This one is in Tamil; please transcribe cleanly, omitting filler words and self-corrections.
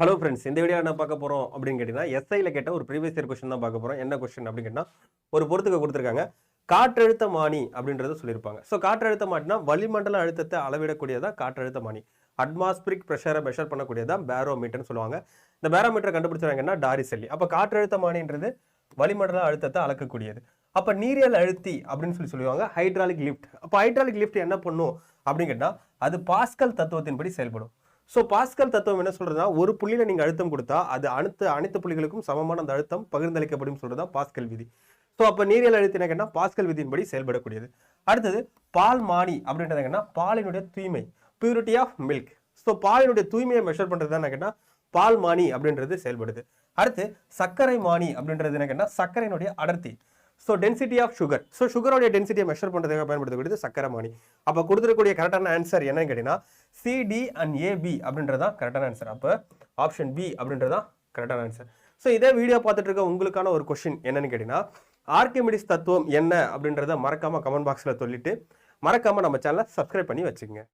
ஹலோ ஃப்ரெண்ட்ஸ், இந்த வீடியோ என்ன பார்க்க போறோம் அப்படின்னு கேட்டீங்கன்னா, எஸ்ஐல கேட்ட ஒரு ப்ரீவியஸ் இயர் கொஸ்டின் தான் பார்க்க போறோம். என்ன கொஸ்டின் அப்படின்னு கேட்டா, ஒரு பொறுத்துக்க கொடுத்துருக்காங்க. காற்றழுத்தமானி அப்படின்றத சொல்லியிருப்பாங்க. ஸோ காற்றழுத்தமானினா வளிமண்டல அழுத்தத்தை அளவிடக்கூடியதா காற்றழுத்தமானி. அட்மாஸ்பிரிக் பிரஷரை மெஷர் பண்ணக்கூடியதா பேரோமீட்டர்னு சொல்லுவாங்க. இந்த பேரோமீட்டரை கண்டுபிடிச்சவங்கன்னா டாரிசெல்லி. அப்ப காற்றழுத்தமானின்றது வளிமண்டல அழுத்தத்தை அளக்கக்கூடியது. அப்ப நீரியல் அழுத்தி அப்படின்னு சொல்லுவாங்க ஹைட்ராலிக் லிஃப்ட். அப்ப ஹைட்ராலிக் லிஃப்ட் என்ன பண்ணும் அப்படின்னு கேட்டா, அது பாஸ்கல் தத்துவத்தின்படி செயல்படும். ஸோ பாஸ்கல் தத்துவம் என்ன சொல்றதுன்னா, ஒரு புள்ளியில நீங்க அழுத்தம் கொடுத்தா அது அனைத்து புள்ளிகளுக்கும் சமமான அந்த அழுத்தம் பகிர்ந்தளிக்கப்படும் சொல்றதா பாஸ்கல் விதி. ஸோ அப்ப நீரியல் அழுத்தி என்ன கேட்டா பாஸ்கல் விதியின்படி செயல்படக்கூடியது. அடுத்தது பால் மானி அப்படின்றது என்ன, பாலினுடைய தூய்மை, பியூரிட்டி ஆஃப் மில்க். ஸோ பாலினுடைய தூய்மையை மெஷர் பண்றது என்ன கேட்டா பால் மானி அப்படின்றது செயல்படுது. அடுத்து சர்க்கரை மானி அப்படின்றது என்ன கேட்டா சர்க்கரையினுடைய அடர்த்தி. So density of sugar. So சுகரோடைய டென்சிட்டியை மெஷர் பண்ணுறதுக்காக பயன்படுத்தக்கூடியது சக்கரமானி. அப்போ கொடுத்துருக்கூடிய கரெக்டான ஆன்சர் என்னன்னு கேட்டீங்கன்னா சிடி அண்ட் ஏபி அப்படின்றதான் கரெக்டான ஆன்சர். அப்போ ஆப்ஷன் பி அப்படின்றதான் கரெக்டான ஆன்சர். ஸோ இதே வீடியோ பார்த்துட்டு இருக்க உங்களுக்கான ஒரு கொஸ்டின் என்னன்னு கேட்டீங்கன்னா, ஆர்கிமிடிஸ் தத்துவம் என்ன அப்படின்றத மறக்காம கமெண்ட் பாக்ஸில் சொல்லிட்டு மறக்காம நம்ம சேனலை சப்ஸ்கிரைப் பண்ணி வச்சுக்கோங்க.